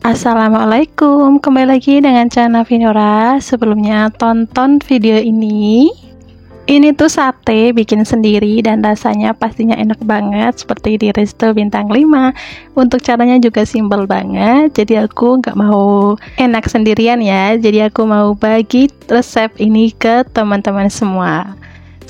Assalamualaikum, kembali lagi dengan channel Vinora. Sebelumnya tonton video ini. Ini tuh sate bikin sendiri dan rasanya pastinya enak banget seperti di resto bintang 5. Untuk caranya juga simpel banget. Jadi aku nggak mau enak sendirian ya. Jadi aku mau bagi resep ini ke teman-teman semua.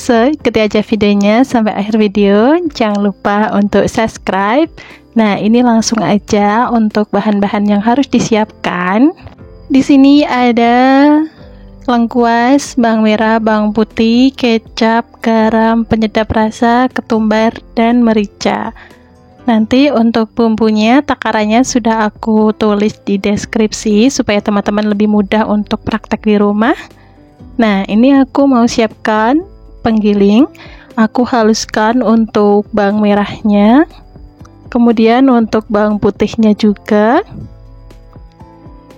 So, ikuti aja videonya sampai akhir video. Jangan lupa untuk subscribe. Nah, ini langsung aja untuk bahan-bahan yang harus disiapkan. Di sini ada lengkuas, bawang merah, bawang putih, kecap, garam, penyedap rasa, ketumbar, dan merica. Nanti untuk bumbunya, takarannya sudah aku tulis di deskripsi supaya teman-teman lebih mudah untuk praktek di rumah. Nah, ini aku mau siapkan penggiling. Aku haluskan untuk bawang merahnya. Kemudian untuk bawang putihnya juga.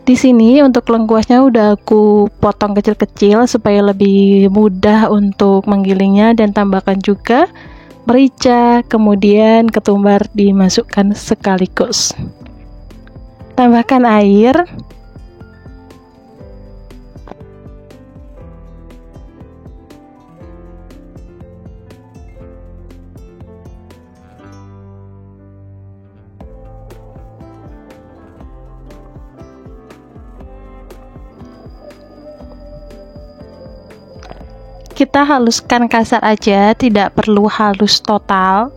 Di sini untuk lengkuasnya udah aku potong kecil-kecil supaya lebih mudah untuk menggilingnya, dan tambahkan juga merica, kemudian ketumbar dimasukkan sekaligus. Tambahkan air. Kita haluskan kasar aja, tidak perlu halus total.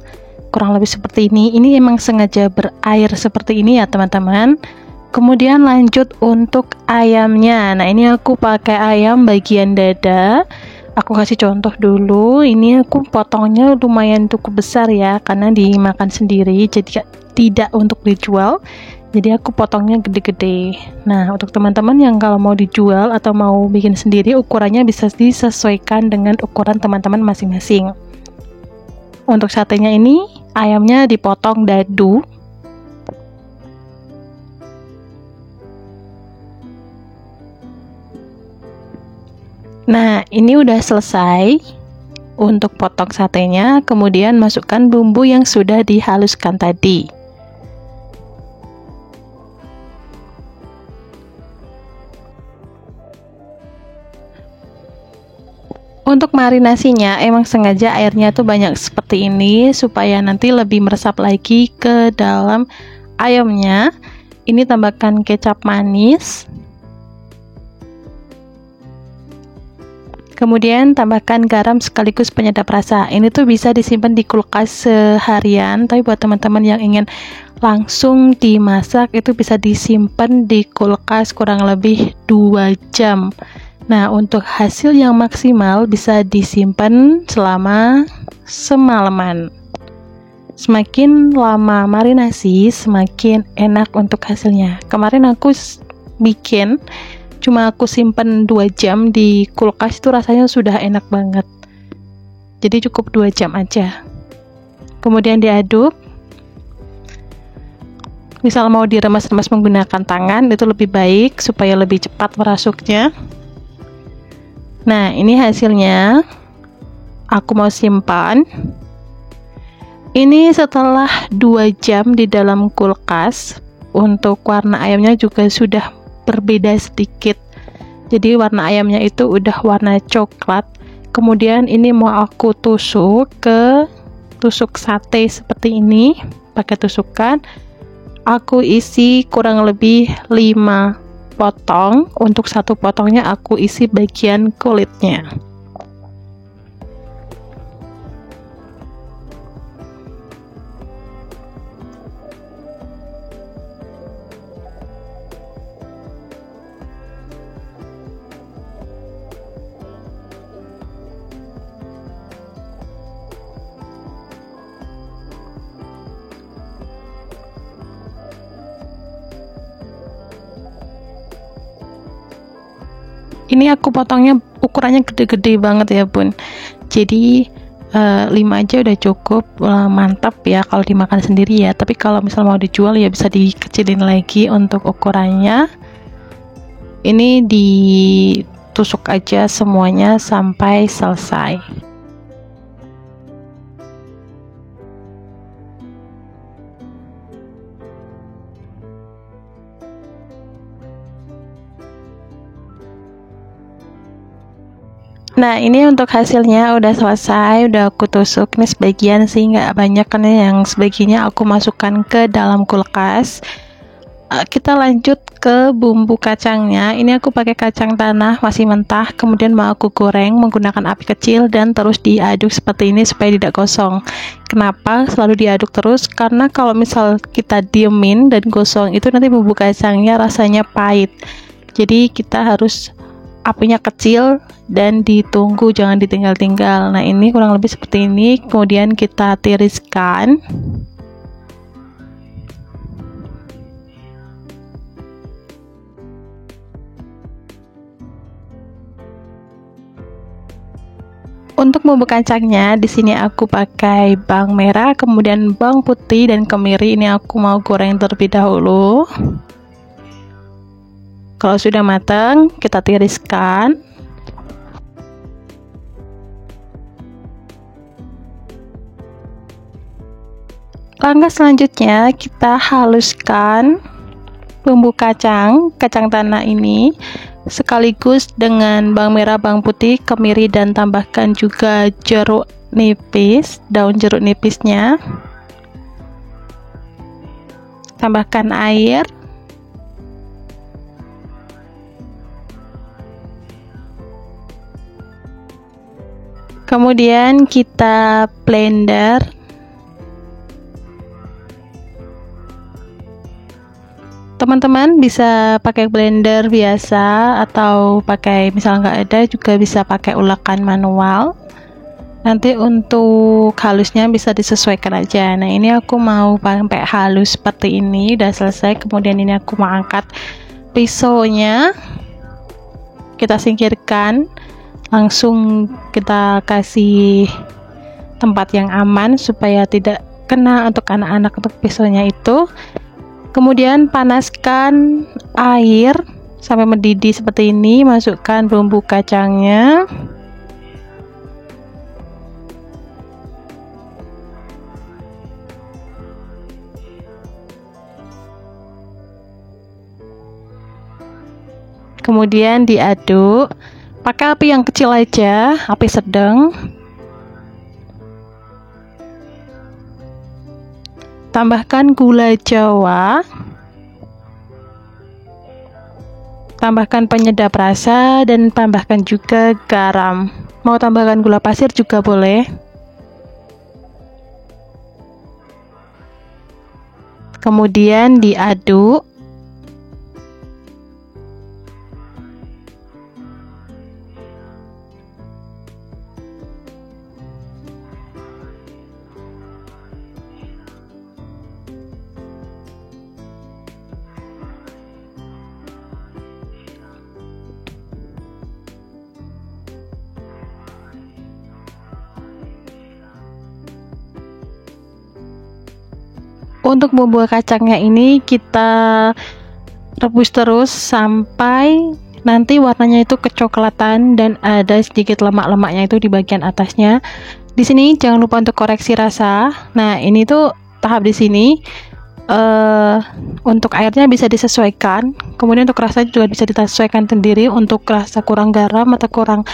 Kurang lebih seperti ini. Ini emang sengaja berair seperti ini ya teman-teman. Kemudian lanjut untuk ayamnya. Nah, ini aku pakai ayam bagian dada. Aku kasih contoh dulu. Ini aku potongnya lumayan cukup besar ya, karena dimakan sendiri, jadi tidak untuk dijual. Jadi aku potongnya gede-gede. Nah, untuk teman-teman yang kalau mau dijual atau mau bikin sendiri, ukurannya bisa disesuaikan dengan ukuran teman-teman masing-masing. Untuk satenya ini, ayamnya dipotong dadu. Nah, ini udah selesai untuk potong satenya. Kemudian masukkan bumbu yang sudah dihaluskan tadi. Untuk marinasinya emang sengaja airnya tuh banyak seperti ini supaya nanti lebih meresap lagi ke dalam ayamnya. Ini tambahkan kecap manis. Kemudian tambahkan garam sekaligus penyedap rasa. Ini tuh bisa disimpan di kulkas seharian, tapi buat teman-teman yang ingin langsung dimasak itu bisa disimpan di kulkas kurang lebih 2 jam. Nah, untuk hasil yang maksimal bisa disimpan selama semalaman. Semakin lama marinasi, semakin enak untuk hasilnya. Kemarin aku bikin, cuma aku simpan 2 jam di kulkas, itu rasanya sudah enak banget. Jadi cukup 2 jam aja. Kemudian diaduk. Misal mau diremas-remas menggunakan tangan, itu lebih baik supaya lebih cepat merasuknya. Nah, ini hasilnya. Aku mau simpan. Ini setelah 2 jam di dalam kulkas. Untuk warna ayamnya juga sudah berbeda sedikit. Jadi warna ayamnya itu udah warna coklat. Kemudian ini mau aku tusuk ke tusuk sate seperti ini. Pakai tusukan. Aku isi kurang lebih 5 potong. Untuk satu potongnya aku isi bagian kulitnya. Ini aku potongnya ukurannya gede-gede banget ya bun. Jadi 5 aja udah cukup. Mantap ya kalau dimakan sendiri ya. Tapi kalau misal mau dijual ya bisa dikecilin lagi untuk ukurannya. Ini ditusuk aja semuanya sampai selesai. Nah, ini untuk hasilnya udah selesai, udah aku tusuk. Ini sebagian sih, nggak banyak, kan yang sebagiannya aku masukkan ke dalam kulkas. Kita lanjut ke bumbu kacangnya. Ini aku pakai kacang tanah masih mentah, kemudian mau aku goreng menggunakan api kecil dan terus diaduk seperti ini supaya tidak gosong. Kenapa selalu diaduk terus? Karena kalau misal kita diemin dan gosong itu nanti bumbu kacangnya rasanya pahit. Jadi kita harus apinya kecil dan ditunggu, jangan ditinggal-tinggal. Nah, ini kurang lebih seperti ini. Kemudian kita tiriskan. Untuk bumbu kacangnya di sini aku pakai bawang merah, kemudian bawang putih dan kemiri. Ini aku mau goreng terlebih dahulu. Kalau sudah matang, kita tiriskan. Langkah selanjutnya, kita haluskan bumbu kacang tanah ini sekaligus dengan bawang merah, bawang putih, kemiri, dan tambahkan juga jeruk nipis, daun jeruk nipisnya. Tambahkan air. Kemudian kita blender. Teman-teman bisa pakai blender biasa atau pakai, misal nggak ada juga bisa pakai ulekan manual. Nanti untuk halusnya bisa disesuaikan aja. Nah, ini aku mau sampai halus seperti ini, udah selesai. Kemudian ini aku mau angkat pisaunya, kita singkirkan, langsung kita kasih tempat yang aman supaya tidak kena untuk anak-anak untuk pisaunya itu. Kemudian panaskan air sampai mendidih seperti ini, masukkan bumbu kacangnya. Kemudian diaduk, pakai api yang kecil aja, api sedang. Tambahkan gula jawa, tambahkan penyedap rasa, dan tambahkan juga garam. Mau tambahkan gula pasir juga boleh. Kemudian diaduk. Untuk bumbu kacangnya ini kita rebus terus sampai nanti warnanya itu kecoklatan dan ada sedikit lemak-lemaknya itu di bagian atasnya. Di sini jangan lupa untuk koreksi rasa. Nah, ini tuh tahap di sini. Untuk airnya bisa disesuaikan. Kemudian untuk rasanya juga bisa disesuaikan sendiri. Untuk rasa kurang garam atau kurang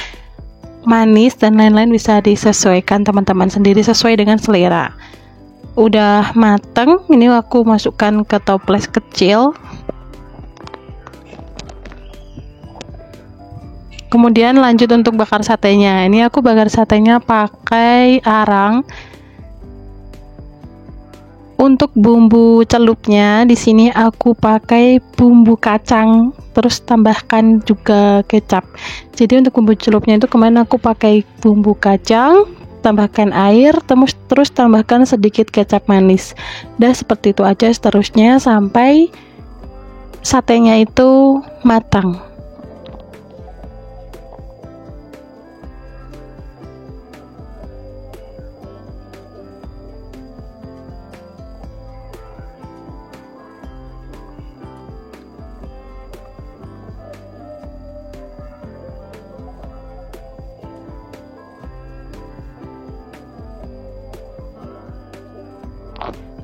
manis dan lain-lain bisa disesuaikan teman-teman sendiri sesuai dengan selera. Udah mateng, ini aku masukkan ke toples kecil. Kemudian lanjut untuk bakar satenya. Ini aku bakar satenya pakai arang. Untuk bumbu celupnya di sini aku pakai bumbu kacang, terus tambahkan juga kecap. Jadi untuk bumbu celupnya itu kemarin aku pakai bumbu kacang, tambahkan air, terus tambahkan sedikit kecap manis. Dan seperti itu aja seterusnya sampai satenya itu matang.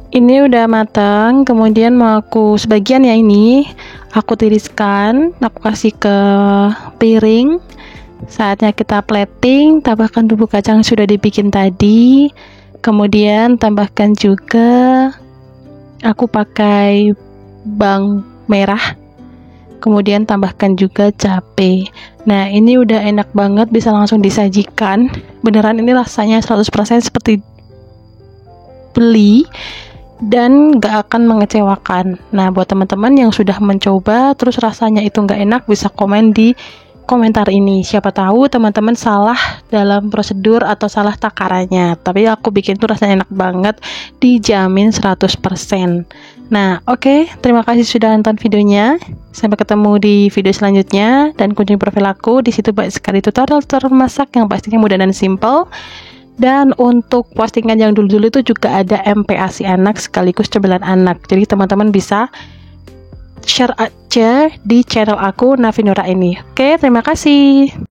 Ini udah matang, kemudian mau aku sebagian ya ini aku tiriskan, aku kasih ke piring. Saatnya kita plating, tambahkan bumbu kacang yang sudah dibikin tadi. Kemudian tambahkan juga, aku pakai bawang merah. Kemudian tambahkan juga cabai. Nah, ini udah enak banget, bisa langsung disajikan. Beneran ini rasanya 100% seperti beli dan gak akan mengecewakan. Nah, buat teman-teman yang sudah mencoba terus rasanya itu gak enak, bisa komen di komentar ini. Siapa tahu teman-teman salah dalam prosedur atau salah takarannya, tapi aku bikin tuh rasanya enak banget, dijamin 100%. Nah, oke, terima kasih sudah nonton videonya. Sampai ketemu di video selanjutnya, dan kunjungi profil aku. Di situ banyak sekali tutorial masak yang pastinya mudah dan simple. Dan untuk postingan yang dulu-dulu itu juga ada MPASI anak sekaligus cemilan anak. Jadi teman-teman bisa share aja di channel aku Navinora ini. Oke, terima kasih.